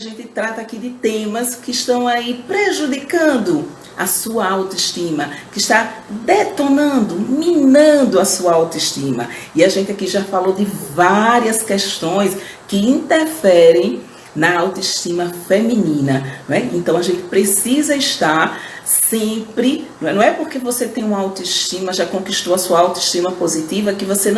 A gente trata aqui de temas que estão aí prejudicando a sua autoestima, que está detonando, minando a sua autoestima. E a gente aqui já falou de várias questões que interferem na autoestima feminina, não é? Então a gente precisa estar sempre, não é porque você tem uma autoestima, já conquistou a sua autoestima positiva, que você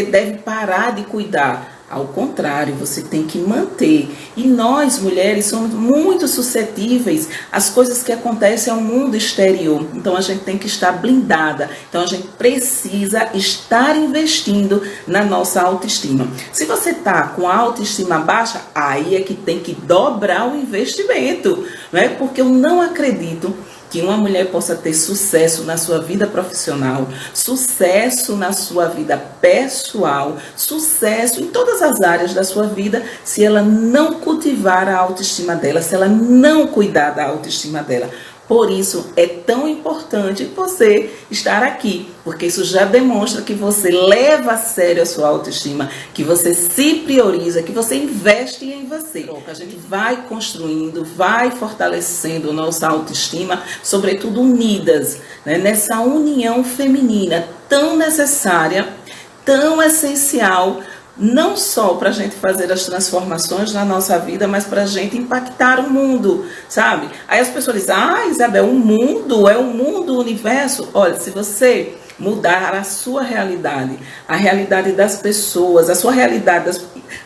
deve parar de cuidar. Ao contrário, você tem que manter. E nós, mulheres, somos muito suscetíveis às coisas que acontecem ao mundo exterior. Então, a gente tem que estar blindada. Então, a gente precisa estar investindo na nossa autoestima. Se você está com a autoestima baixa, aí é que tem que dobrar o investimento, não é? Porque eu não acredito que uma mulher possa ter sucesso na sua vida profissional, sucesso na sua vida pessoal, sucesso em todas as áreas da sua vida, se ela não cultivar a autoestima dela, se ela não cuidar da autoestima dela. Por isso é tão importante você estar aqui, porque isso já demonstra que você leva a sério a sua autoestima, que você se prioriza, que você investe em você. A gente vai construindo, vai fortalecendo a nossa autoestima, sobretudo unidas, né? Nessa união feminina tão necessária, tão essencial, não só para a gente fazer as transformações na nossa vida, mas para a gente impactar o mundo, sabe? Aí as pessoas dizem, Isabel, o mundo é o mundo, o universo. Olha, se você mudar a sua realidade, a realidade das pessoas, a sua realidade,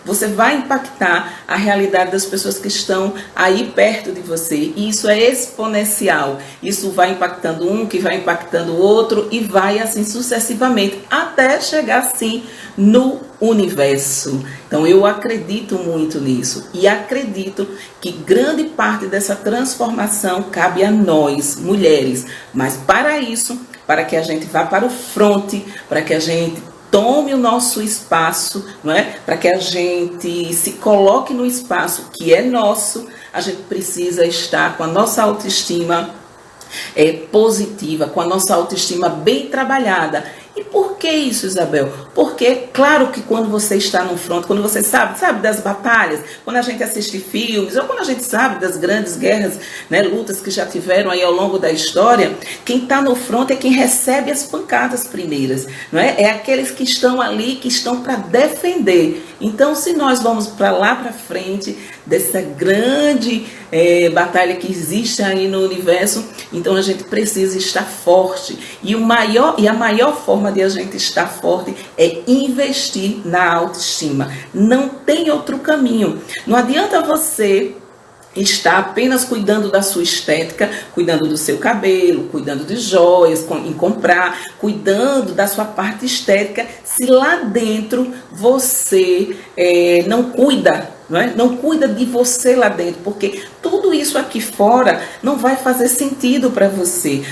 você vai impactar a realidade das pessoas que estão aí perto de você. E isso é exponencial. Isso vai impactando um, que vai impactando o outro e vai assim sucessivamente, até chegar assim no universo. Então eu acredito muito nisso e acredito que grande parte dessa transformação cabe a nós, mulheres. Mas para isso, para que a gente vá para o fronte, para que a gente tome o nosso espaço, não é? Para que a gente se coloque no espaço que é nosso, a gente precisa estar com a nossa autoestima positiva, com a nossa autoestima bem trabalhada. E por que isso, Isabel? Porque, claro que quando você está no front, quando você sabe das batalhas, quando a gente assiste filmes, ou quando a gente sabe das grandes guerras, né, lutas que já tiveram aí ao longo da história, quem está no front é quem recebe as pancadas primeiras, não é? É aqueles que estão ali, que estão para defender. Então, se nós vamos para lá para frente, dessa grande batalha que existe aí no universo, então a gente precisa estar forte. E a maior forma de a gente estar forte é investir na autoestima. Não tem outro caminho. Não adianta você estar apenas cuidando da sua estética, cuidando do seu cabelo, cuidando de joias, em comprar, cuidando da sua parte estética, se lá dentro você não cuida. Não cuida de você lá dentro, porque tudo isso aqui fora não vai fazer sentido para você.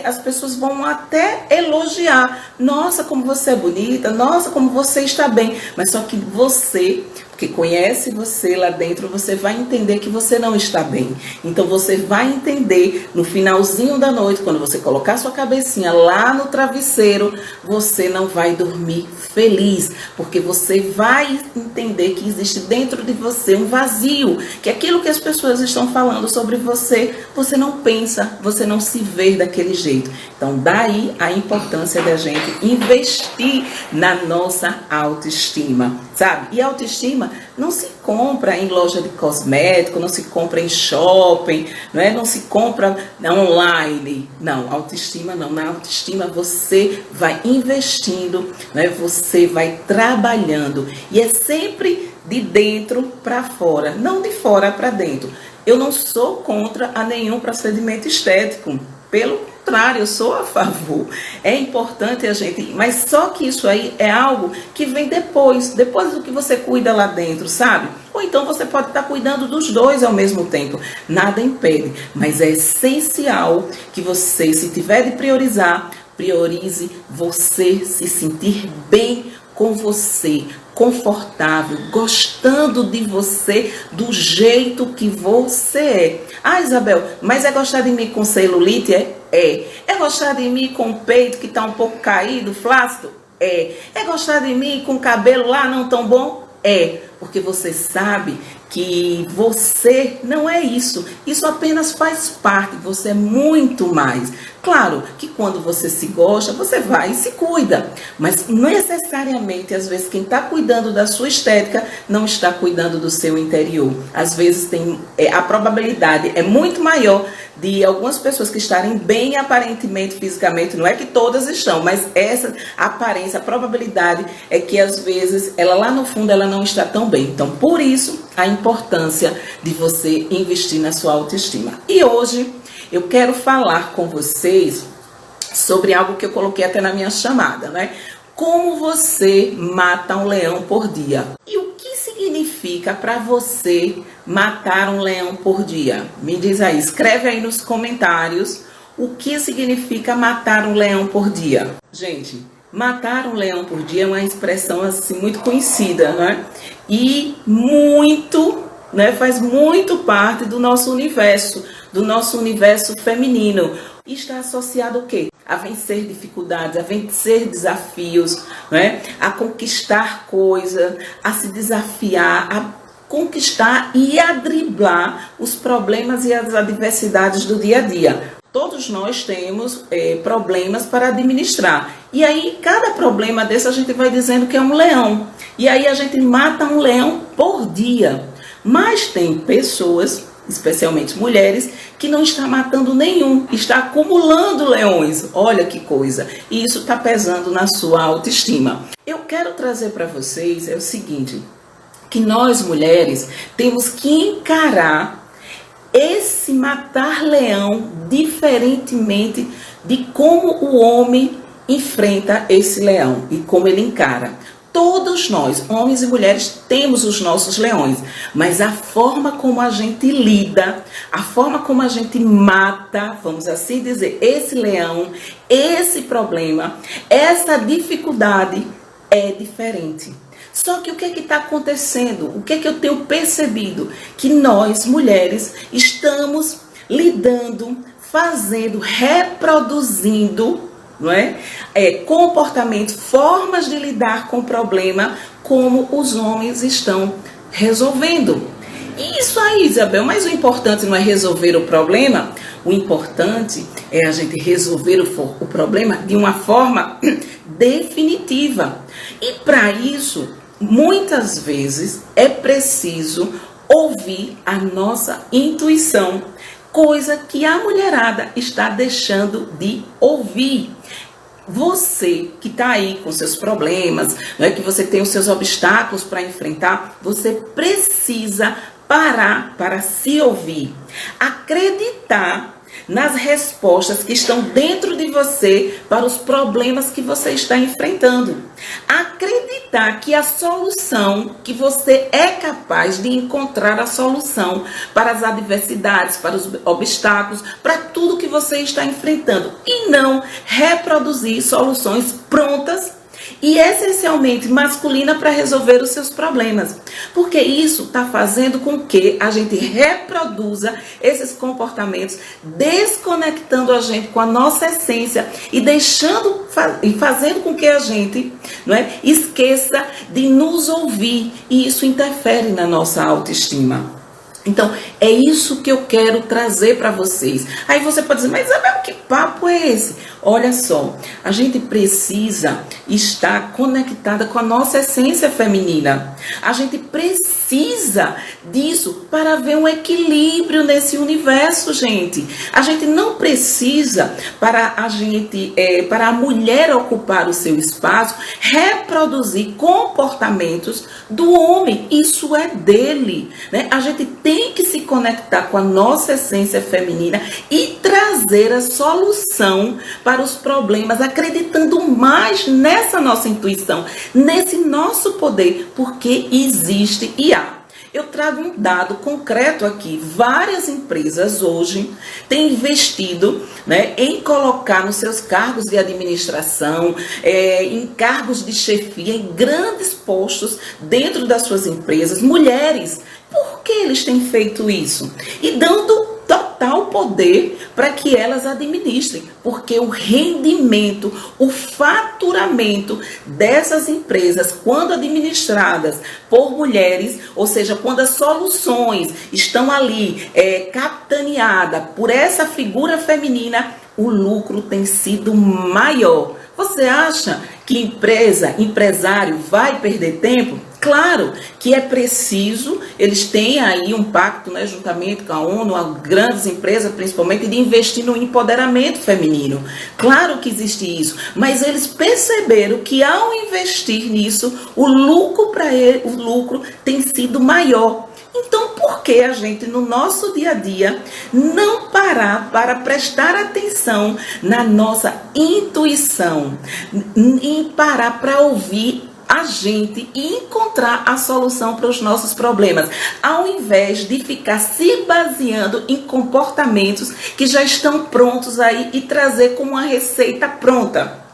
As pessoas vão até elogiar. Nossa, como você é bonita, nossa, como você está bem. Mas só que você, que conhece você lá dentro, você vai entender que você não está bem. Então você vai entender no finalzinho da noite, quando você colocar sua cabecinha lá no travesseiro, você não vai dormir feliz, porque você vai entender que existe dentro de você um vazio, que aquilo que as pessoas estão falando sobre você, você não pensa, você não se vê daquele jeito. Então daí a importância da gente investir na nossa autoestima, sabe? E a autoestima não se compra em loja de cosmético, não se compra em shopping, não se compra online. Não, autoestima não. Na autoestima você vai investindo, você vai trabalhando. E é sempre de dentro para fora, não de fora para dentro. Eu não sou contra a nenhum procedimento estético. Pelo contrário, eu sou a favor. É importante a gente, mas só que isso aí é algo que vem depois do que você cuida lá dentro, sabe? Ou então você pode estar cuidando dos dois ao mesmo tempo. Nada impede, mas é essencial que você, se tiver de priorizar, priorize você se sentir bem com você, confortável, gostando de você do jeito que você é. Isabel, mas é gostar de mim com celulite? É gostar de mim com o peito que está um pouco caído, flácido? É gostar de mim com o cabelo lá não tão bom? Porque você sabe que você não é isso. Isso apenas faz parte, você é muito mais. Claro que quando você se gosta, você vai e se cuida. Mas necessariamente, às vezes, quem está cuidando da sua estética não está cuidando do seu interior. Às vezes a probabilidade é muito maior de algumas pessoas que estarem bem aparentemente, fisicamente, não é que todas estão, mas essa aparência, a probabilidade é que às vezes ela lá no fundo ela não está tão bem. Então, por isso, a importância de você investir na sua autoestima. E hoje eu quero falar com vocês sobre algo que eu coloquei até na minha chamada, né? Como você mata um leão por dia. E o que significa para você matar um leão por dia? Me diz aí, escreve aí nos comentários o que significa matar um leão por dia. Gente, matar um leão por dia é uma expressão assim muito conhecida, né? E muito, né, faz muito parte do nosso universo feminino. E está associado o quê? A vencer dificuldades, a vencer desafios, né? A conquistar coisas, a se desafiar, a conquistar e a driblar os problemas e as adversidades do dia a dia. Todos nós temos problemas para administrar. E aí, cada problema desse a gente vai dizendo que é um leão. E aí a gente mata um leão por dia. Mas tem pessoas, especialmente mulheres, que não está matando nenhum, está acumulando leões. Olha que coisa. E isso está pesando na sua autoestima. Eu quero trazer para vocês o seguinte, que nós mulheres temos que encarar esse matar leão diferentemente de como o homem enfrenta esse leão e como ele encara. Todos nós, homens e mulheres, temos os nossos leões, mas a forma como a gente lida, a forma como a gente mata, vamos assim dizer, esse leão, esse problema, essa dificuldade é diferente. Só que o que é que está acontecendo? O que é que eu tenho percebido? Que nós, mulheres, estamos lidando, fazendo, reproduzindo, não é? Comportamento, formas de lidar com o problema, como os homens estão resolvendo. E isso aí, Isabel, mas o importante não é resolver o problema, o importante é a gente resolver o problema de uma forma definitiva. E para isso, muitas vezes é preciso ouvir a nossa intuição, coisa que a mulherada está deixando de ouvir. Você que está aí com seus problemas, não é, que você tem os seus obstáculos para enfrentar, você precisa parar para se ouvir, acreditar nas respostas que estão dentro de você para os problemas que você está enfrentando. Acreditar que a solução, que você é capaz de encontrar a solução para as adversidades, para os obstáculos, para tudo que você está enfrentando. E não reproduzir soluções prontas e essencialmente masculina para resolver os seus problemas, porque isso está fazendo com que a gente reproduza esses comportamentos, desconectando a gente com a nossa essência e fazendo com que a gente, não é, esqueça de nos ouvir, e isso interfere na nossa autoestima. Então, é isso que eu quero trazer para vocês. Aí você pode dizer, mas Isabel, que papo é esse? Olha só, a gente precisa estar conectada com a nossa essência feminina. A gente precisa disso para ver um equilíbrio nesse universo, gente. A gente não precisa, para a mulher ocupar o seu espaço, reproduzir comportamentos do homem. Isso é dele, né? A gente tem que se conectar com a nossa essência feminina e trazer a solução para os problemas, acreditando mais nessa nossa intuição, nesse nosso poder, porque existe e há. Eu trago um dado concreto aqui. Várias empresas hoje têm investido, né, em colocar nos seus cargos de administração, em cargos de chefia, em grandes postos dentro das suas empresas, mulheres. Por que eles têm feito isso? E dando total poder para que elas administrem, porque o rendimento, o faturamento dessas empresas, quando administradas por mulheres, ou seja, quando as soluções estão ali capitaneadas por essa figura feminina, o lucro tem sido maior. Você acha que empresário vai perder tempo? Claro que é preciso, eles têm aí um pacto, né, juntamente com a ONU, as grandes empresas principalmente, de investir no empoderamento feminino. Claro que existe isso, mas eles perceberam que ao investir nisso, o lucro tem sido maior. Então, por que a gente, no nosso dia a dia, não parar para prestar atenção na nossa intuição, em parar para ouvir a gente e encontrar a solução para os nossos problemas, ao invés de ficar se baseando em comportamentos que já estão prontos aí e trazer como uma receita pronta?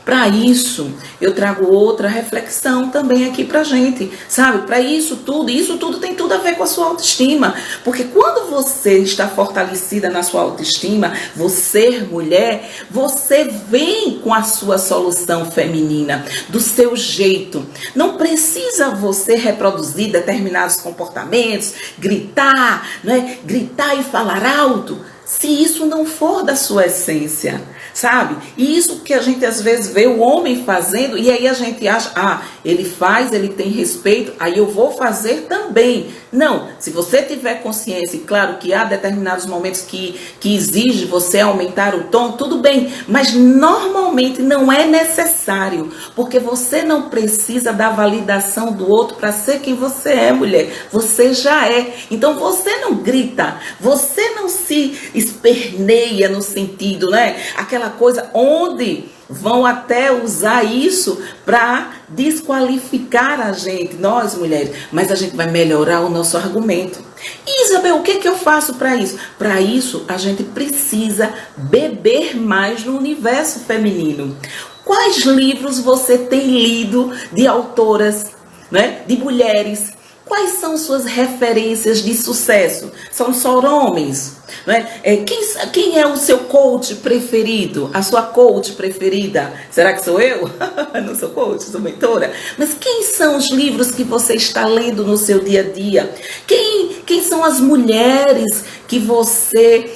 Para isso, eu trago outra reflexão também aqui pra gente, sabe? Para isso tudo tem tudo a ver com a sua autoestima. Porque quando você está fortalecida na sua autoestima, você, mulher, você vem com a sua solução feminina, do seu jeito. Não precisa você reproduzir determinados comportamentos, gritar, né? Gritar e falar alto, se isso não for da sua essência, sabe? E isso que a gente às vezes vê o homem fazendo, e aí a gente acha, ele faz, ele tem respeito, aí eu vou fazer também. Não, se você tiver consciência, e claro que há determinados momentos que exige você aumentar o tom, tudo bem, mas normalmente não é necessário, porque você não precisa da validação do outro para ser quem você é, mulher. Você já é. Então você não grita, você não se esperneia no sentido, né? Aquela coisa onde vão até usar isso para desqualificar a gente, nós mulheres, mas a gente vai melhorar o nosso argumento. E, Isabel, o que eu faço para isso? Para isso, a gente precisa beber mais no universo feminino. Quais livros você tem lido de autoras, né, de mulheres? Quais são suas referências de sucesso? São só homens? Né? Quem é o seu coach preferido? A sua coach preferida? Será que sou eu? Não sou coach, sou mentora. Mas quem são os livros que você está lendo no seu dia a dia? Quem são as mulheres que você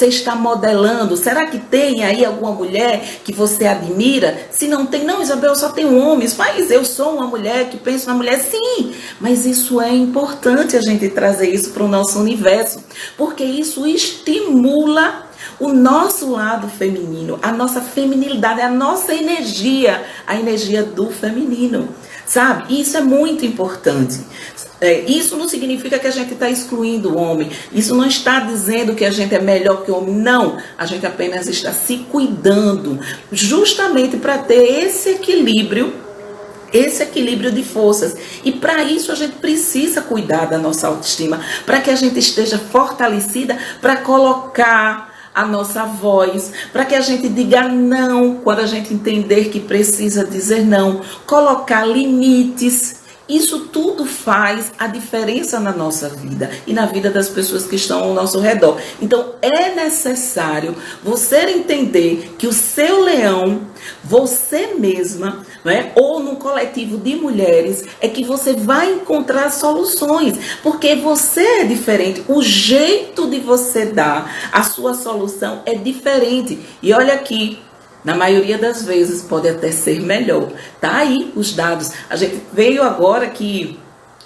está modelando? Será que tem aí alguma mulher que você admira? Se não tem, não, Isabel, eu só tenho homens. Mas eu sou uma mulher que penso na mulher. Sim, mas isso é importante a gente trazer isso para o nosso universo, porque isso estimula o nosso lado feminino, a nossa feminilidade, a nossa energia, a energia do feminino, sabe? Isso é muito importante. Isso não significa que a gente está excluindo o homem, isso não está dizendo que a gente é melhor que o homem, não, a gente apenas está se cuidando, justamente para ter esse equilíbrio de forças. E para isso a gente precisa cuidar da nossa autoestima, para que a gente esteja fortalecida para colocar a nossa voz, para que a gente diga não quando a gente entender que precisa dizer não, colocar limites. Isso tudo faz a diferença na nossa vida e na vida das pessoas que estão ao nosso redor. Então é necessário você entender que o seu leão, você mesma, né, ou num coletivo de mulheres, é que você vai encontrar soluções, porque você é diferente, o jeito de você dar a sua solução é diferente. E olha aqui, na maioria das vezes pode até ser melhor. Tá aí os dados. A gente veio agora que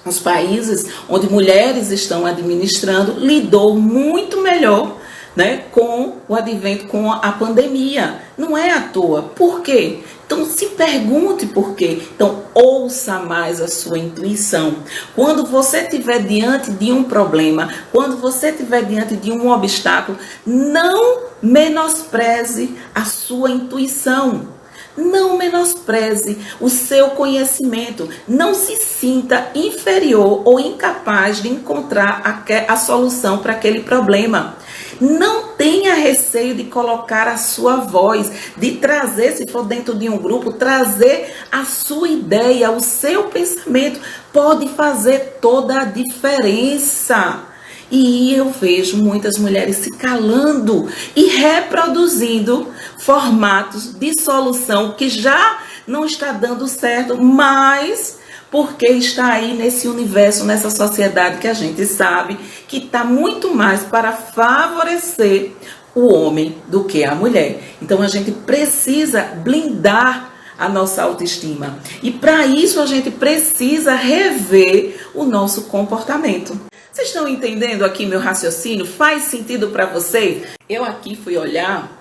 os países onde mulheres estão administrando lidou muito melhor, né, com o advento, com a pandemia. Não é à toa. Por quê? Então se pergunte por quê. Então ouça mais a sua intuição. Quando você estiver diante de um problema, quando você estiver diante de um obstáculo, não menospreze a sua intuição. Não menospreze o seu conhecimento. Não se sinta inferior ou incapaz de encontrar a solução para aquele problema. Não tenha receio de colocar a sua voz, de trazer, se for dentro de um grupo, trazer a sua ideia, o seu pensamento. Pode fazer toda a diferença. E eu vejo muitas mulheres se calando e reproduzindo formatos de solução que já não está dando certo, mas porque está aí nesse universo, nessa sociedade que a gente sabe que está muito mais para favorecer o homem do que a mulher. Então a gente precisa blindar a nossa autoestima. E para isso a gente precisa rever o nosso comportamento. Vocês estão entendendo aqui meu raciocínio? Faz sentido para vocês? Eu aqui fui olhar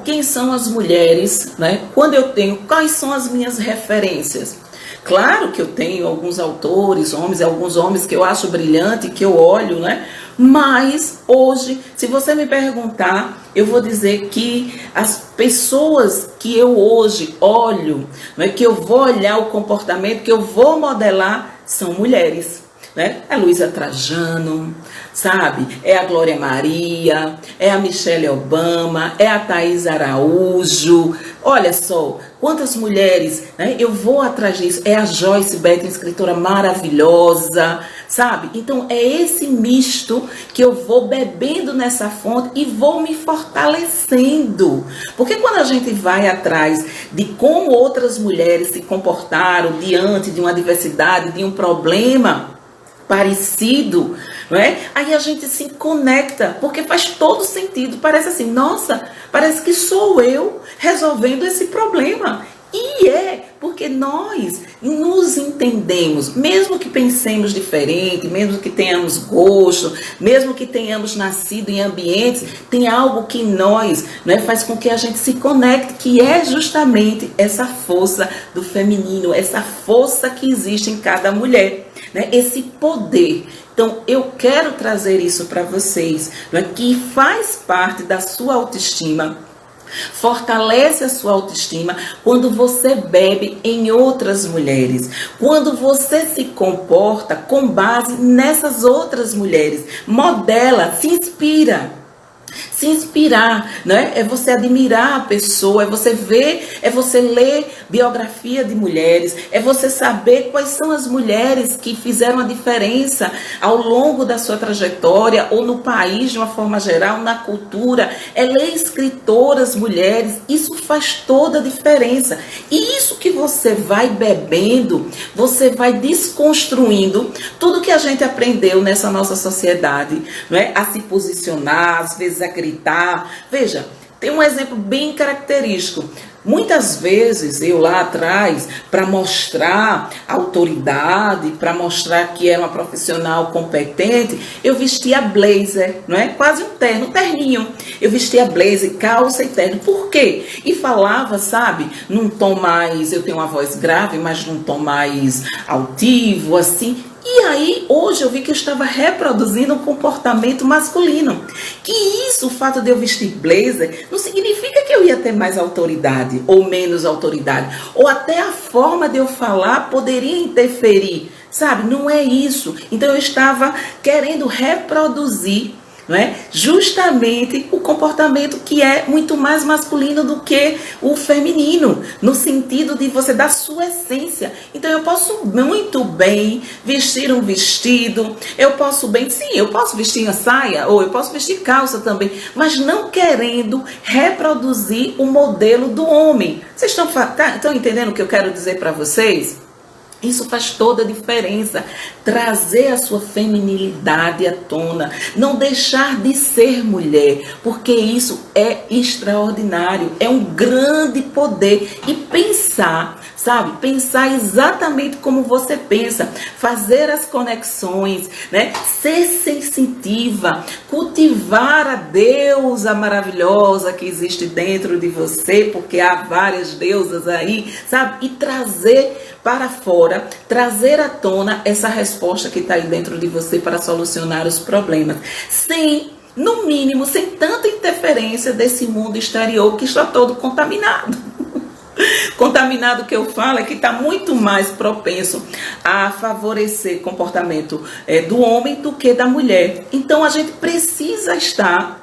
quem são as mulheres, né? Quando eu tenho, quais são as minhas referências? Claro que eu tenho alguns autores, alguns homens que eu acho brilhante, que eu olho, né? Mas hoje, se você me perguntar, eu vou dizer que as pessoas que eu hoje olho, né, que eu vou olhar o comportamento, que eu vou modelar, são mulheres. Né? É a Luísa Trajano, sabe? É a Glória Maria, é a Michelle Obama, é a Thaís Araújo. Olha só, quantas mulheres, né? Eu vou atrás disso. É a Joyce Beck, escritora maravilhosa, sabe? Então é esse misto que eu vou bebendo nessa fonte e vou me fortalecendo. Porque quando a gente vai atrás de como outras mulheres se comportaram diante de uma adversidade, de um problema parecido, não é? Aí a gente se conecta, porque faz todo sentido. Parece assim, nossa, parece que sou eu resolvendo esse problema. E é porque nós nos entendemos, mesmo que pensemos diferente, mesmo que tenhamos gosto, mesmo que tenhamos nascido em ambientes, tem algo que nós, né, faz com que a gente se conecte, que é justamente essa força do feminino, essa força que existe em cada mulher. Né, esse poder. Então eu quero trazer isso para vocês, né, que faz parte da sua autoestima, fortalece a sua autoestima quando você bebe em outras mulheres, quando você se comporta com base nessas outras mulheres, modela, se inspira. Se inspirar, né? É você admirar a pessoa, é você ver, é você ler biografia de mulheres, é você saber quais são as mulheres que fizeram a diferença ao longo da sua trajetória, ou no país de uma forma geral, na cultura, é ler escritoras mulheres, isso faz toda a diferença. E isso que você vai bebendo, você vai desconstruindo tudo que a gente aprendeu nessa nossa sociedade, né? A se posicionar, às vezes a gritar. Veja, tem um exemplo bem característico. Muitas vezes eu lá atrás, para mostrar autoridade, para mostrar que era uma profissional competente, eu vestia blazer, não é? Quase um terno, um terninho. Eu vestia blazer, calça e terno. Por quê? E falava, sabe, num tom mais, eu tenho uma voz grave, mas num tom mais altivo, assim. E aí, hoje eu vi que eu estava reproduzindo um comportamento masculino. Que isso, o fato de eu vestir blazer, não significa que eu ia ter mais autoridade ou menos autoridade. Ou até a forma de eu falar poderia interferir, sabe? Não é isso. Então eu estava querendo reproduzir, não é? Justamente o comportamento que é muito mais masculino do que o feminino, no sentido de você dar sua essência. Então eu posso muito bem vestir um vestido, eu posso bem, sim, eu posso vestir uma saia, ou eu posso vestir calça também, mas não querendo reproduzir o modelo do homem. Vocês estão entendendo o que eu quero dizer para vocês? Isso faz toda a diferença, trazer a sua feminilidade à tona, não deixar de ser mulher, porque isso é extraordinário, é um grande poder. E pensar, sabe, pensar exatamente como você pensa, fazer as conexões, né? Ser sensitiva, cultivar a deusa maravilhosa que existe dentro de você, porque há várias deusas aí, sabe, e trazer para fora, trazer à tona essa resposta que está aí dentro de você para solucionar os problemas, sem, no mínimo, sem tanta interferência desse mundo exterior que está todo contaminado. Contaminado que eu falo é que está muito mais propenso a favorecer comportamento do homem do que da mulher. Então a gente precisa estar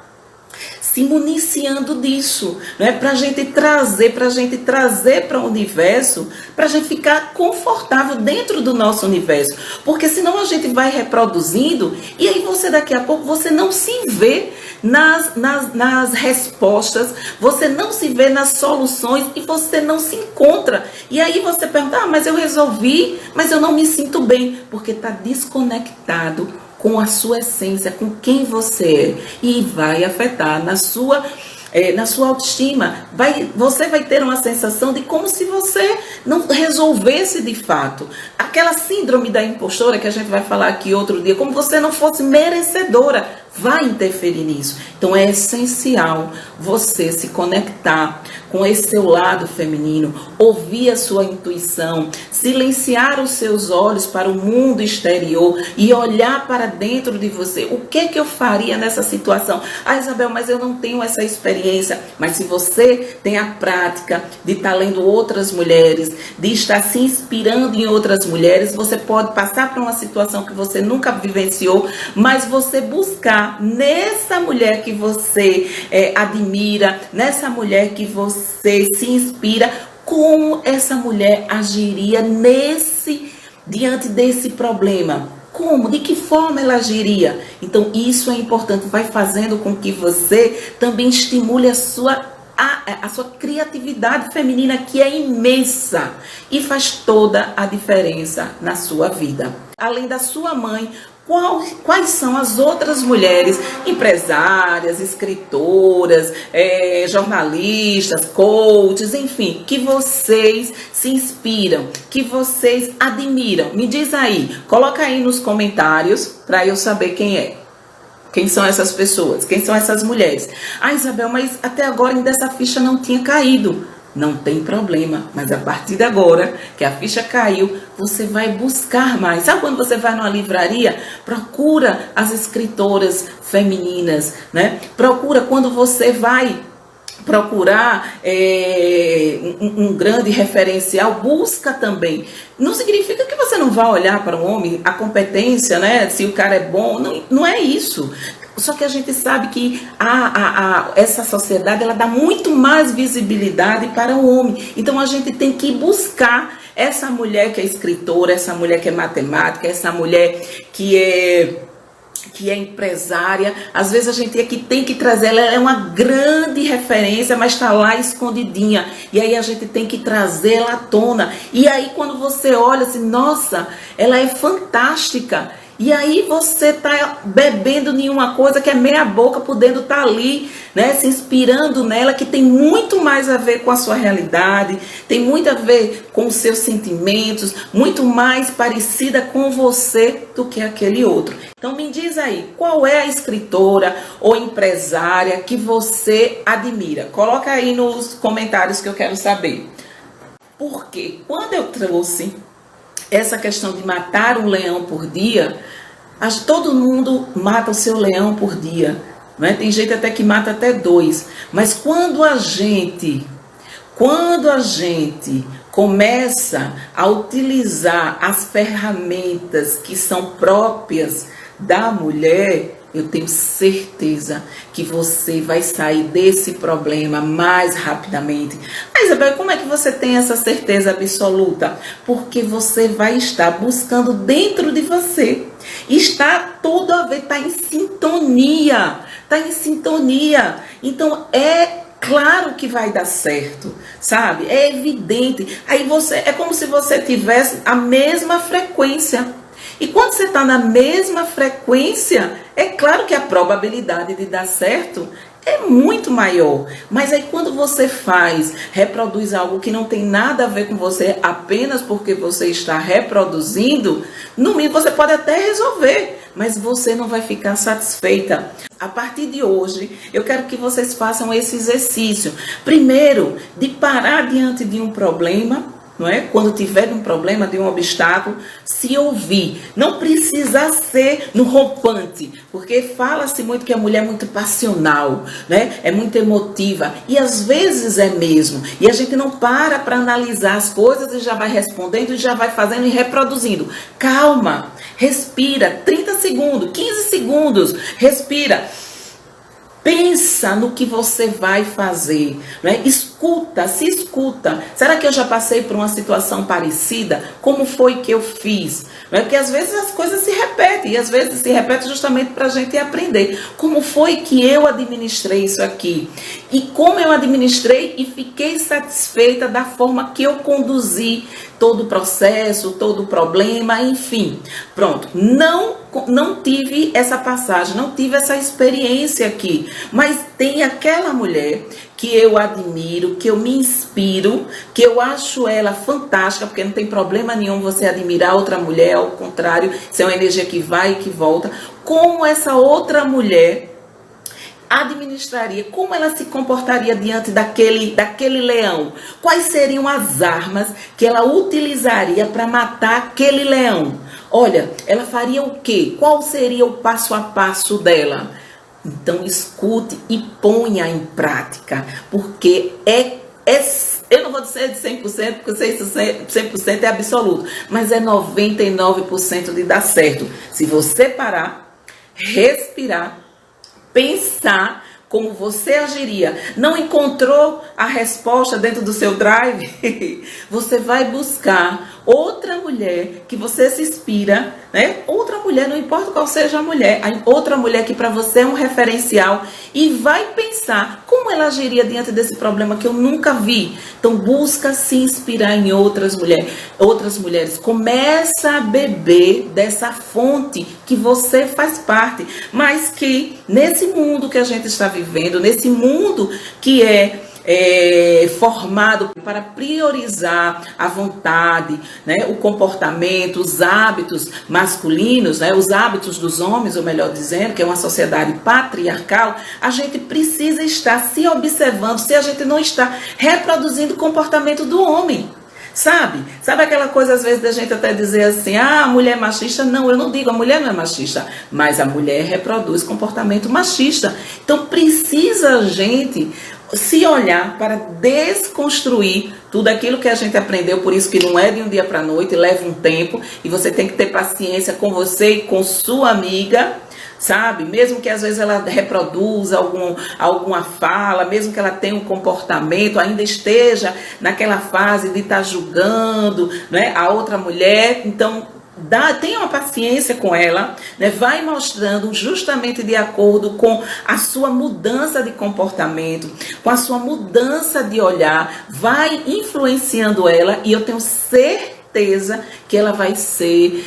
se municiando disso, né? Para a gente trazer para o universo, para a gente ficar confortável dentro do nosso universo. Porque senão a gente vai reproduzindo e aí você daqui a pouco você não se vê nas respostas, você não se vê nas soluções e você não se encontra. E aí você pergunta, mas eu resolvi, mas eu não me sinto bem, porque está desconectado com a sua essência, com quem você é, e vai afetar na sua autoestima. Você vai ter uma sensação de como se você não resolvesse de fato. Aquela síndrome da impostora que a gente vai falar aqui outro dia, como você não fosse merecedora, vai interferir nisso. Então é essencial você se conectar com esse seu lado feminino, ouvir a sua intuição, silenciar os seus olhos para o mundo exterior e olhar para dentro de você. O que eu faria nessa situação? Isabel, mas eu não tenho essa experiência. Mas se você tem a prática de estar lendo outras mulheres, de estar se inspirando em outras mulheres, você pode passar por uma situação que você nunca vivenciou, mas você buscar nessa mulher que você admira, nessa mulher que você se inspira, como essa mulher agiria diante desse problema. Como? De que forma ela agiria? Então isso é importante, vai fazendo com que você também estimule a sua criatividade feminina, que é imensa e faz toda a diferença na sua vida. Além da sua mãe, quais são as outras mulheres, empresárias, escritoras, jornalistas, coaches, enfim, que vocês se inspiram, que vocês admiram? Me diz aí, coloca aí nos comentários para eu saber quem é. Quem são essas pessoas? Quem são essas mulheres? Isabel, mas até agora ainda essa ficha não tinha caído. Não tem problema, mas a partir de agora que a ficha caiu, você vai buscar mais. Sabe quando você vai numa livraria? Procura as escritoras femininas, né? Procura quando você vai procurar um grande referencial, busca também. Não significa que você não vá olhar para um homem, a competência, né? Se o cara é bom, não é isso. Só que a gente sabe que essa sociedade ela dá muito mais visibilidade para o homem. Então a gente tem que buscar essa mulher que é escritora, essa mulher que é matemática, essa mulher que é empresária. Às vezes a gente tem que trazer, ela é uma grande referência, mas está lá escondidinha. E aí a gente tem que trazer ela à tona. E aí quando você olha assim, nossa, ela é fantástica. E aí você está bebendo em uma coisa que é meia boca, podendo estar ali, né, se inspirando nela, que tem muito mais a ver com a sua realidade, tem muito a ver com os seus sentimentos, muito mais parecida com você do que aquele outro. Então me diz aí, qual é a escritora ou empresária que você admira? Coloca aí nos comentários que eu quero saber. Porque quando eu trouxe essa questão de matar um leão por dia, todo mundo mata o seu leão por dia, né? Tem gente até que mata até 2, mas quando a gente começa a utilizar as ferramentas que são próprias da mulher, eu tenho certeza que você vai sair desse problema mais rapidamente. Mas, Isabel, como é que você tem essa certeza absoluta? Porque você vai estar buscando dentro de você. Está tudo a ver, está em sintonia. Está em sintonia. Então, é claro que vai dar certo, sabe? É evidente. Aí é como se você tivesse a mesma frequência. E quando você está na mesma frequência, é claro que a probabilidade de dar certo é muito maior. Mas aí quando você reproduz algo que não tem nada a ver com você, apenas porque você está reproduzindo, no mínimo você pode até resolver, mas você não vai ficar satisfeita. A partir de hoje, eu quero que vocês façam esse exercício. Primeiro, de parar diante de um problema, não é? Quando tiver um problema, de um obstáculo, se ouvir. Não precisa ser no rompante, porque fala-se muito que a mulher é muito passional, né? É muito emotiva, e às vezes é mesmo. E a gente não para analisar as coisas e já vai respondendo, e já vai fazendo e reproduzindo. Calma, respira, 30 segundos, 15 segundos, respira. Pensa no que você vai fazer, né? Escuta, se escuta. Será que eu já passei por uma situação parecida? Como foi que eu fiz? Não é? Porque às vezes as coisas se repetem, e às vezes se repetem justamente para a gente aprender. Como foi que eu administrei isso aqui? E como eu administrei e fiquei satisfeita da forma que eu conduzi todo o processo, todo o problema, enfim. Pronto, não tive essa passagem, não tive essa experiência aqui, mas tem aquela mulher que eu admiro, que eu me inspiro, que eu acho ela fantástica, porque não tem problema nenhum você admirar outra mulher, ao contrário, isso é uma energia que vai e que volta. Como essa outra mulher administraria, como ela se comportaria diante daquele leão? Quais seriam as armas que ela utilizaria para matar aquele leão? Olha, ela faria o quê? Qual seria o passo a passo dela? Então escute e ponha em prática, porque eu não vou dizer de 100%, porque 100% é absoluto, mas é 99% de dar certo. Se você parar, respirar, pensar como você agiria, não encontrou a resposta dentro do seu drive, você vai buscar outra mulher que você se inspira, né? Outra mulher, não importa qual seja a mulher, outra mulher que para você é um referencial, e vai pensar como ela agiria diante desse problema que eu nunca vi. Então busca se inspirar em outras mulheres, começa a beber dessa fonte que você faz parte, mas que nesse mundo que a gente está vivendo, nesse mundo que é formado para priorizar a vontade, né, o comportamento, os hábitos masculinos, né, os hábitos dos homens, ou melhor dizendo, que é uma sociedade patriarcal, a gente precisa estar se observando se a gente não está reproduzindo o comportamento do homem. Sabe aquela coisa às vezes da gente até dizer assim, a mulher é machista? Não, eu não digo, a mulher não é machista, mas a mulher reproduz comportamento machista. Então precisa a gente se olhar para desconstruir tudo aquilo que a gente aprendeu, por isso que não é de um dia para a noite, leva um tempo, e você tem que ter paciência com você e com sua amiga, sabe? Mesmo que às vezes ela reproduza alguma fala, mesmo que ela tenha um comportamento, ainda esteja naquela fase de estar julgando, né, a outra mulher, então tenha uma paciência com ela, né? Vai mostrando justamente de acordo com a sua mudança de comportamento, com a sua mudança de olhar, vai influenciando ela, e eu tenho certeza que ela vai ser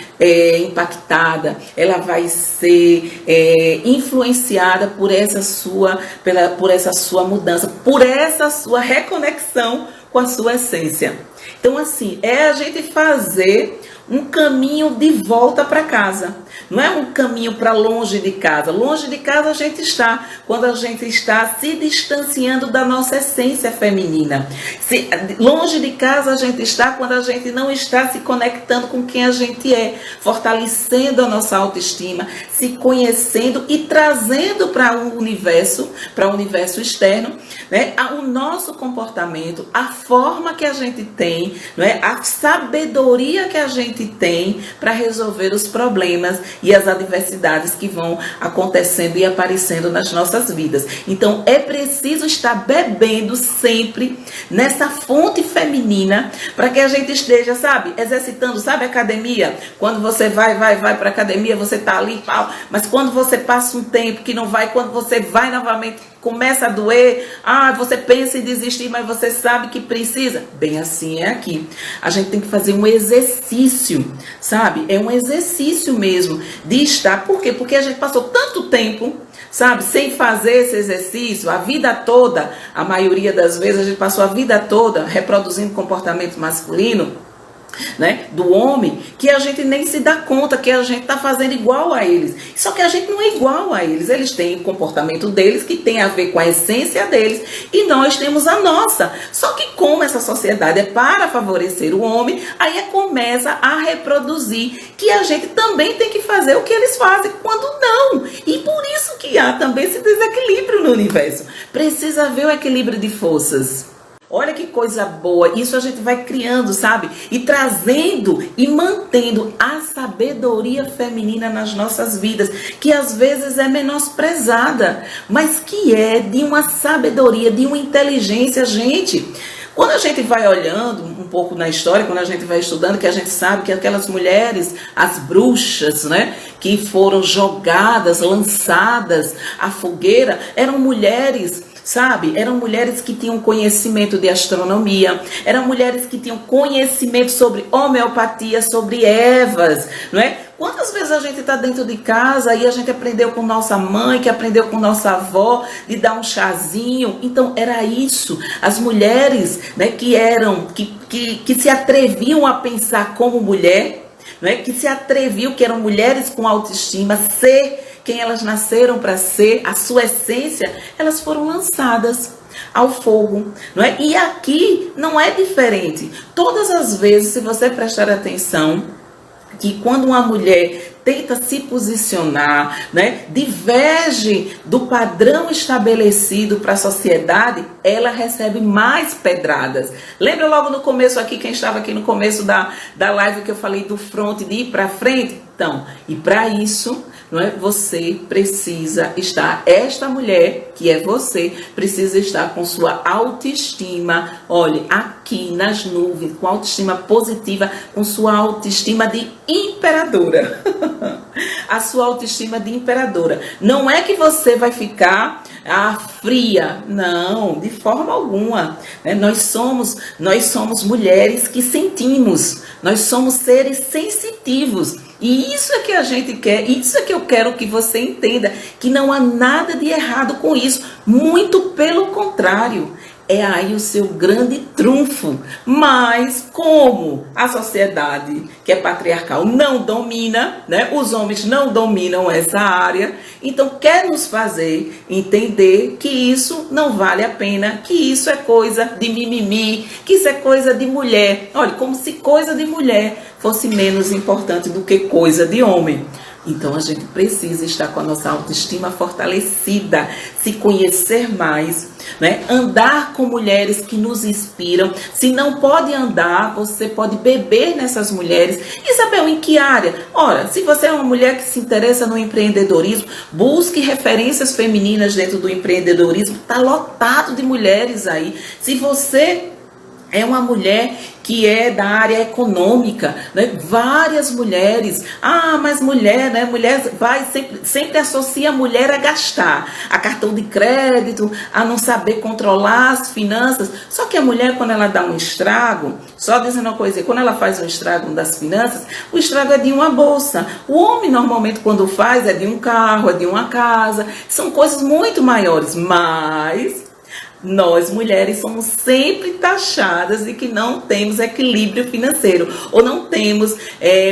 impactada, ela vai ser influenciada por essa sua mudança, por essa sua reconexão com a sua essência. Então assim, é a gente fazer um caminho de volta para casa. Não é um caminho para longe de casa. Longe de casa a gente está quando a gente está se distanciando da nossa essência feminina. Longe de casa a gente está quando a gente não está se conectando com quem a gente é, fortalecendo a nossa autoestima, se conhecendo e trazendo para o universo externo, né, o nosso comportamento, a forma que a gente tem, né, a sabedoria que a gente tem para resolver os problemas e as adversidades que vão acontecendo e aparecendo nas nossas vidas. Então é preciso estar bebendo sempre nessa fonte feminina para que a gente esteja, sabe, exercitando, sabe, academia, quando você vai para academia, você tá ali, mas quando você passa um tempo que não vai, quando você vai novamente, começa a doer, você pensa em desistir, mas você sabe que precisa. Bem assim é aqui. A gente tem que fazer um exercício, sabe? É um exercício mesmo de estar. Por quê? Porque a gente passou tanto tempo, sabe, sem fazer esse exercício, a vida toda, a maioria das vezes a gente passou a vida toda reproduzindo comportamento masculino, né, do homem, que a gente nem se dá conta que a gente está fazendo igual a eles. Só que a gente não é igual a eles. Eles têm o comportamento deles que tem a ver com a essência deles e nós temos a nossa. Só que como essa sociedade é para favorecer o homem, aí começa a reproduzir que a gente também tem que fazer o que eles fazem, quando não. E por isso que há também esse desequilíbrio no universo. Precisa haver o equilíbrio de forças. Olha que coisa boa. Isso a gente vai criando, sabe? E trazendo e mantendo a sabedoria feminina nas nossas vidas, que às vezes é menosprezada, mas que é de uma sabedoria, de uma inteligência, gente. Quando a gente vai olhando um pouco na história, quando a gente vai estudando, que a gente sabe que aquelas mulheres, as bruxas, né, que foram jogadas, lançadas à fogueira, eram mulheres, sabe? Eram mulheres que tinham conhecimento de astronomia, eram mulheres que tinham conhecimento sobre homeopatia, sobre ervas, não é? Quantas vezes a gente está dentro de casa e a gente aprendeu com nossa mãe, que aprendeu com nossa avó, de dar um chazinho? Então era isso. As mulheres, né, que se atreviam a pensar como mulher, né, que se atreviam, que eram mulheres com autoestima, ser quem elas nasceram para ser, a sua essência, elas foram lançadas ao fogo, não é? E aqui não é diferente. Todas as vezes, se você prestar atenção, que quando uma mulher tenta se posicionar, né, diverge do padrão estabelecido para a sociedade, ela recebe mais pedradas. Lembra logo no começo aqui, quem estava aqui no começo da live, que eu falei do front, de ir para frente? Então, e para isso, não é, você precisa estar, esta mulher, que é você, precisa estar com sua autoestima, olhe, aqui nas nuvens, com autoestima positiva, com sua autoestima de imperadora. A sua autoestima de imperadora. Não é que você vai ficar fria, não, de forma alguma. Né? Nós somos mulheres que sentimos, nós somos seres sensitivos. E isso é que a gente quer, isso é que eu quero que você entenda, que não há nada de errado com isso, muito pelo contrário. É aí o seu grande trunfo. Mas como a sociedade, que é patriarcal, não domina, né? Os homens não dominam essa área, então quer nos fazer entender que isso não vale a pena, que isso é coisa de mimimi, que isso é coisa de mulher. Olha, como se coisa de mulher fosse menos importante do que coisa de homem. Então a gente precisa estar com a nossa autoestima fortalecida, se conhecer mais, né? Andar com mulheres que nos inspiram. Se não pode andar, você pode beber nessas mulheres. Isabel, em que área? Ora, se você é uma mulher que se interessa no empreendedorismo, busque referências femininas dentro do empreendedorismo. Está lotado de mulheres aí. Se você é uma mulher que é da área econômica, né? Várias mulheres, mas mulher, né? Mulher vai sempre associa a mulher a gastar, a cartão de crédito, a não saber controlar as finanças. Só que a mulher, quando ela dá um estrago, só dizendo uma coisa, quando ela faz um estrago das finanças, o estrago é de uma bolsa. O homem, normalmente, quando faz, é de um carro, é de uma casa, são coisas muito maiores, mas nós, mulheres, somos sempre taxadas de que não temos equilíbrio financeiro ou não temos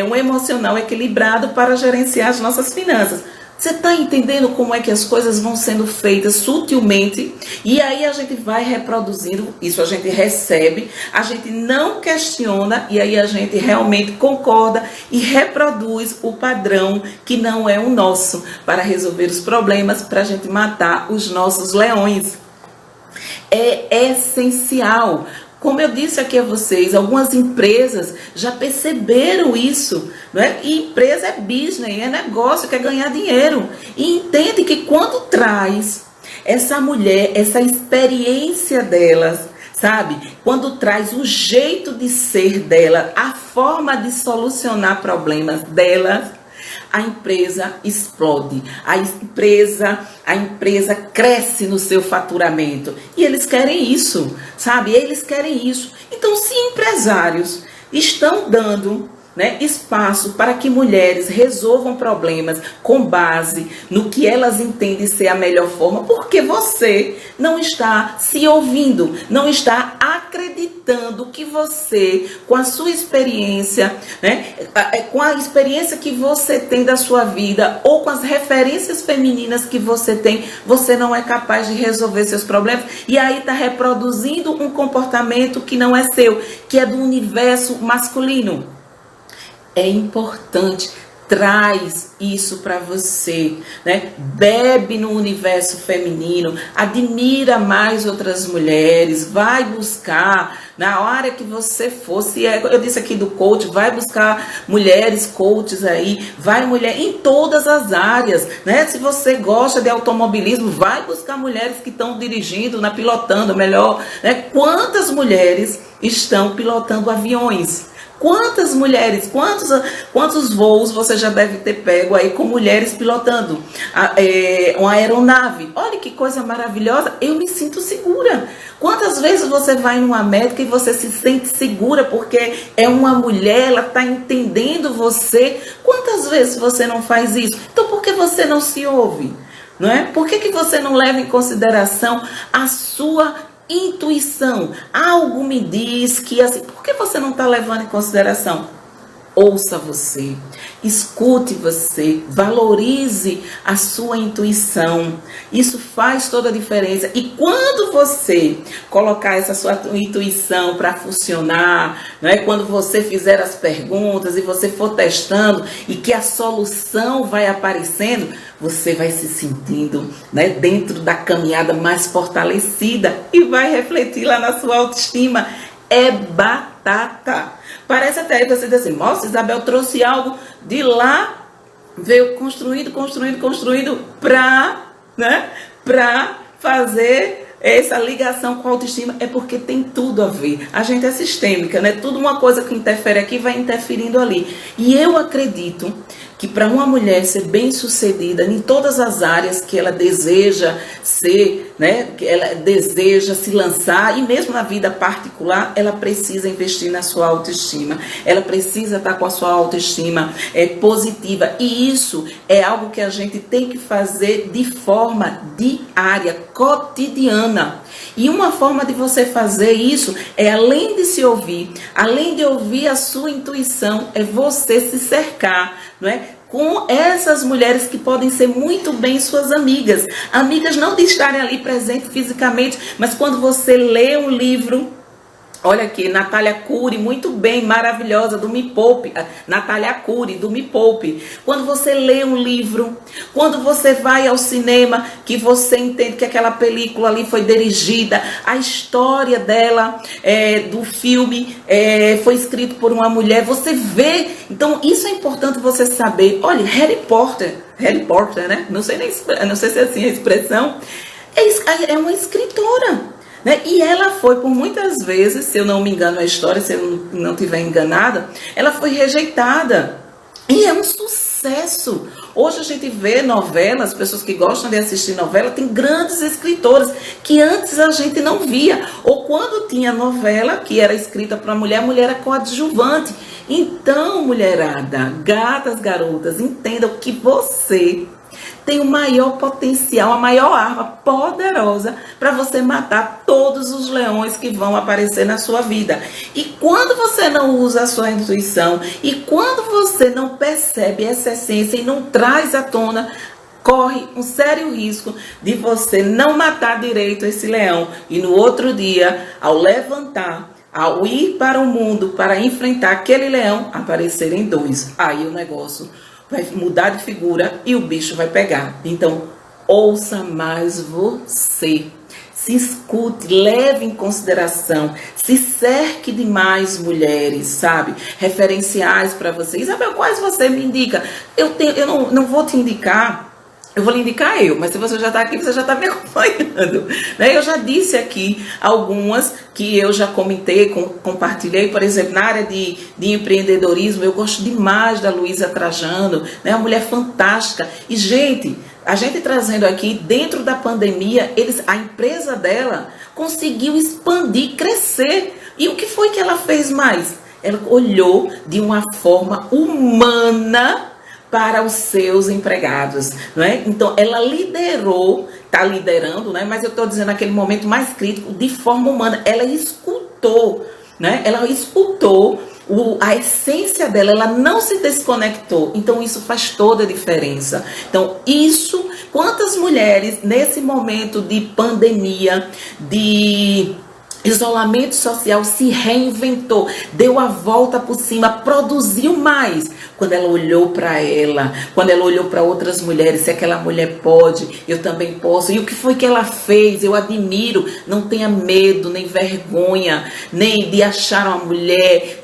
um emocional equilibrado para gerenciar as nossas finanças. Você está entendendo como é que as coisas vão sendo feitas sutilmente? E aí a gente vai reproduzindo, isso a gente recebe, a gente não questiona e aí a gente realmente concorda e reproduz o padrão que não é o nosso para resolver os problemas, para a gente matar os nossos leões. É essencial. Como eu disse aqui a vocês, algumas empresas já perceberam isso, não é? E empresa é business, é negócio, quer ganhar dinheiro. E entende que quando traz essa mulher, essa experiência delas, sabe? Quando traz o jeito de ser dela, a forma de solucionar problemas delas, a empresa explode, a empresa cresce no seu faturamento. E eles querem isso, sabe? Eles querem isso. Então, se empresários estão dando, né, espaço para que mulheres resolvam problemas com base no que elas entendem ser a melhor forma, porque você não está se ouvindo, não está acreditando que você, com a sua experiência, né, com a experiência que você tem da sua vida ou com as referências femininas que você tem, você não é capaz de resolver seus problemas e aí está reproduzindo um comportamento que não é seu, que é do universo masculino. É importante traz isso para você, né? Bebe no universo feminino, admira mais outras mulheres, vai buscar, na hora que você for, se eu disse aqui do coach, vai buscar mulheres coaches aí, vai mulher em todas as áreas, né? Se você gosta de automobilismo, vai buscar mulheres que estão dirigindo, pilotando melhor, né? Quantas mulheres estão pilotando aviões? Quantas mulheres, quantos voos você já deve ter pego aí com mulheres pilotando uma aeronave? Olha que coisa maravilhosa, eu me sinto segura. Quantas vezes você vai numa médica e você se sente segura porque é uma mulher, ela está entendendo você? Quantas vezes você não faz isso? Então por que você não se ouve? Não é? Por que você não leva em consideração a sua intuição? Algo me diz que assim, por que você não está levando em consideração? Ouça você, escute você, valorize a sua intuição. Isso faz toda a diferença. E quando você colocar essa sua intuição para funcionar, não é? Quando você fizer as perguntas e você for testando e que a solução vai aparecendo, você vai se sentindo, né, dentro da caminhada mais fortalecida e vai refletir lá na sua autoestima. É batata. Parece até aí você diz assim, nossa, Isabel trouxe algo de lá, veio construindo para, né, fazer essa ligação com a autoestima. É porque tem tudo a ver. A gente é sistêmica, né? Tudo uma coisa que interfere aqui vai interferindo ali. E eu acredito que para uma mulher ser bem-sucedida em todas as áreas que ela deseja ser, né, que ela deseja se lançar, e mesmo na vida particular, ela precisa investir na sua autoestima. Ela precisa estar com a sua autoestima positiva. E isso é algo que a gente tem que fazer de forma diária, cotidiana. E uma forma de você fazer isso é, além de se ouvir, além de ouvir a sua intuição, é você se cercar, não é, com essas mulheres que podem ser muito bem suas amigas. Amigas não de estarem ali presentes fisicamente, mas quando você lê um livro. Olha aqui, Natália Cury, muito bem, maravilhosa, do Me Poupe. Natália Cury, do Me Poupe. Quando você lê um livro, quando você vai ao cinema, que você entende que aquela película ali foi dirigida, a história dela, do filme, foi escrito por uma mulher, você vê. Então, isso é importante você saber. Olha, Harry Potter, né? Não sei se é assim a expressão. É uma escritora. Né? E ela foi, por muitas vezes, se eu não me engano a história, se eu não estiver enganada, ela foi rejeitada. E é um sucesso. Hoje a gente vê novelas, pessoas que gostam de assistir novela, tem grandes escritoras que antes a gente não via. Ou quando tinha novela que era escrita para mulher, a mulher era coadjuvante. Então, mulherada, gatas, garotas, entendam que você tem o maior potencial, a maior arma poderosa para você matar todos os leões que vão aparecer na sua vida. E quando você não usa a sua intuição, e quando você não percebe essa essência e não traz à tona, corre um sério risco de você não matar direito esse leão. E no outro dia, ao levantar, ao ir para o mundo para enfrentar aquele leão, aparecerem dois. Aí o negócio vai mudar de figura e o bicho vai pegar. Então, ouça mais você. Se escute, leve em consideração, se cerque de mais mulheres, sabe? Referenciais para você. Isabel, quais você me indica? Eu não vou te indicar. Eu vou lhe indicar mas se você já está aqui, você já está me acompanhando. Né? Eu já disse aqui algumas que eu já comentei, compartilhei, por exemplo, na área de empreendedorismo, eu gosto demais da Luísa Trajano, né? Uma mulher fantástica. E, gente, a gente trazendo aqui, dentro da pandemia, a empresa dela conseguiu expandir, crescer. E o que foi que ela fez mais? Ela olhou de uma forma humana para os seus empregados, não é? Então, ela liderou, está liderando, né? Mas eu estou dizendo naquele momento mais crítico, de forma humana. Ela escutou, né? Ela escutou a essência dela, ela não se desconectou. Então, isso faz toda a diferença. Então, quantas mulheres, nesse momento de pandemia, de isolamento social, se reinventou, deu a volta por cima, produziu mais. Quando ela olhou para ela, quando ela olhou para outras mulheres, se aquela mulher pode, eu também posso. E o que foi que ela fez? Eu admiro. Não tenha medo, nem vergonha, nem de achar uma mulher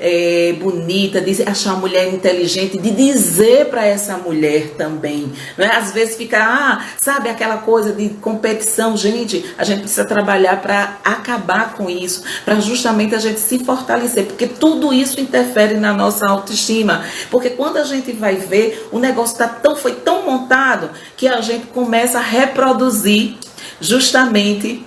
bonita, de achar uma mulher inteligente, de dizer para essa mulher também. Não é? Às vezes fica, sabe aquela coisa de competição. Gente, a gente precisa trabalhar para acabar com isso, para justamente a gente se fortalecer, porque tudo isso interfere na nossa autoestima. Porque quando a gente vai ver, o negócio foi tão montado que a gente começa a reproduzir justamente,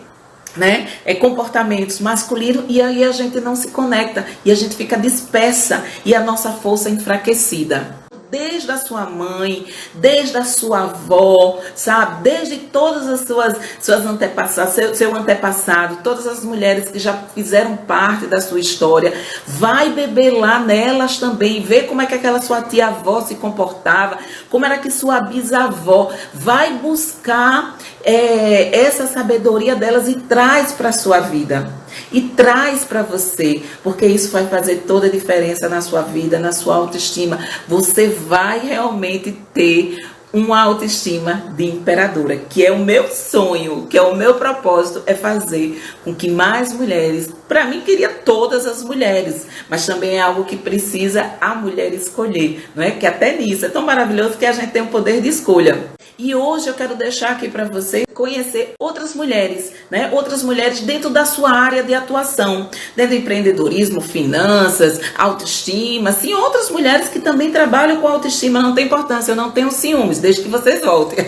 né, comportamentos masculinos, e aí a gente não se conecta e a gente fica dispersa e a nossa força é enfraquecida. Desde a sua mãe, desde a sua avó, sabe? Desde todas as suas antepassadas, seu antepassado, todas as mulheres que já fizeram parte da sua história, vai beber lá nelas também, ver como é que aquela sua tia-avó se comportava, como era que sua bisavó, vai buscar essa sabedoria delas e traz para a sua vida. E traz para você, porque isso vai fazer toda a diferença na sua vida, na sua autoestima. Você vai realmente ter uma autoestima de imperadora, que é o meu sonho, que é o meu propósito, é fazer com que mais mulheres, para mim queria todas as mulheres, mas também é algo que precisa a mulher escolher, não é? Que até nisso é tão maravilhoso que a gente tem o poder de escolha. E hoje eu quero deixar aqui para você conhecer outras mulheres, né? Outras mulheres dentro da sua área de atuação, dentro do empreendedorismo, finanças, autoestima, sim, outras mulheres que também trabalham com autoestima, não tem importância, eu não tenho ciúmes, desde que vocês voltem.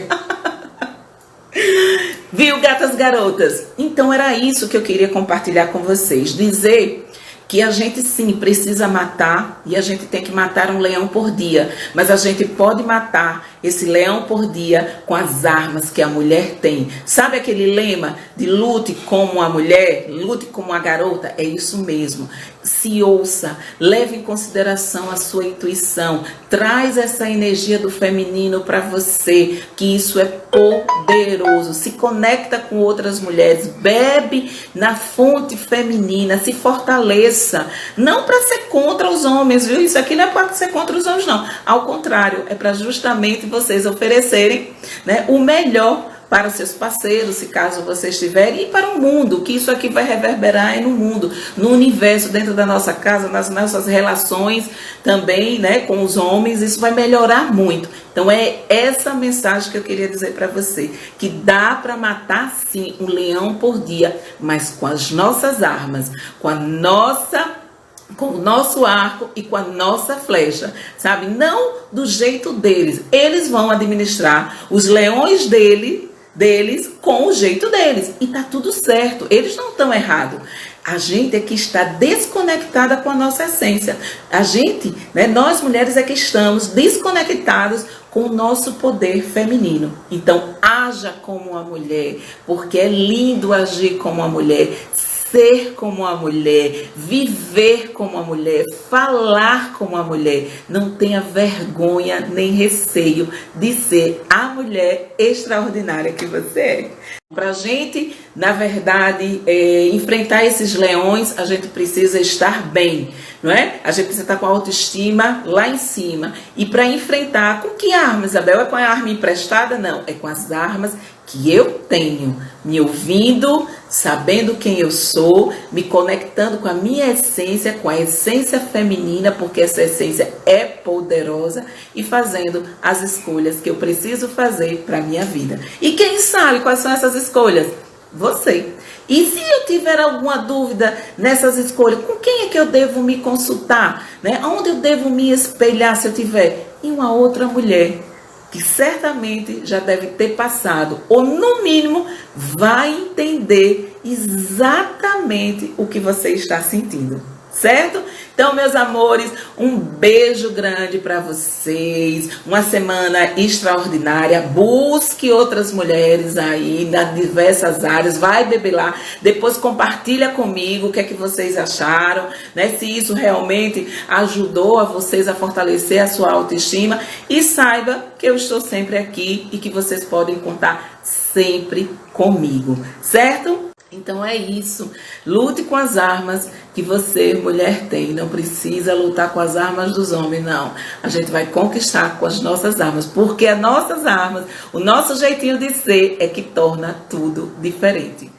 Viu, gatas garotas? Então era isso que eu queria compartilhar com vocês, dizer que a gente sim precisa matar, e a gente tem que matar um leão por dia, mas a gente pode matar esse leão por dia com as armas que a mulher tem. Sabe aquele lema de lute como a mulher, lute como a garota? É isso mesmo. Se ouça, leve em consideração a sua intuição, traz essa energia do feminino para você, que isso é poderoso. Se conecta com outras mulheres, bebe na fonte feminina, se fortaleça, não para ser contra os homens, viu? Isso aqui não é para ser contra os homens, não. Ao contrário, é para justamente vocês oferecerem, né, o melhor para os seus parceiros, se caso vocês tiverem, e para o mundo, que isso aqui vai reverberar aí no mundo, no universo, dentro da nossa casa, nas nossas relações também, né, com os homens, isso vai melhorar muito. Então é essa mensagem que eu queria dizer para você, que dá para matar sim um leão por dia, mas com as nossas armas, com o nosso arco e com a nossa flecha, sabe? Não do jeito deles. Eles vão administrar os leões deles com o jeito deles. E tá tudo certo. Eles não estão errados. A gente é que está desconectada com a nossa essência. A gente, né, nós mulheres é que estamos desconectados com o nosso poder feminino. Então, haja como uma mulher, porque é lindo agir como uma mulher, ser como uma mulher, viver como uma mulher, falar como uma mulher. Não tenha vergonha nem receio de ser a mulher extraordinária que você é. Para a gente, na verdade, enfrentar esses leões, a gente precisa estar bem, não é? A gente precisa estar com a autoestima lá em cima. E para enfrentar, com que arma, Isabel? É com a arma emprestada? Não, é com as armas que eu tenho, me ouvindo, sabendo quem eu sou, me conectando com a minha essência, com a essência feminina, porque essa essência é poderosa, e fazendo as escolhas que eu preciso fazer para a minha vida. E quem sabe quais são essas escolhas? Você. E se eu tiver alguma dúvida nessas escolhas, com quem é que eu devo me consultar? Né? Onde eu devo me espelhar se eu tiver? Em uma outra mulher, que certamente já deve ter passado, ou no mínimo vai entender exatamente o que você está sentindo, certo? Então, meus amores, um beijo grande para vocês, uma semana extraordinária, busque outras mulheres aí nas diversas áreas, vai beber lá, depois compartilha comigo o que é que vocês acharam, né? Se isso realmente ajudou a vocês a fortalecer a sua autoestima, e saiba que eu estou sempre aqui e que vocês podem contar sempre comigo, certo? Então é isso, lute com as armas que você, mulher, tem. Não precisa lutar com as armas dos homens, não. A gente vai conquistar com as nossas armas, porque as nossas armas, o nosso jeitinho de ser é que torna tudo diferente.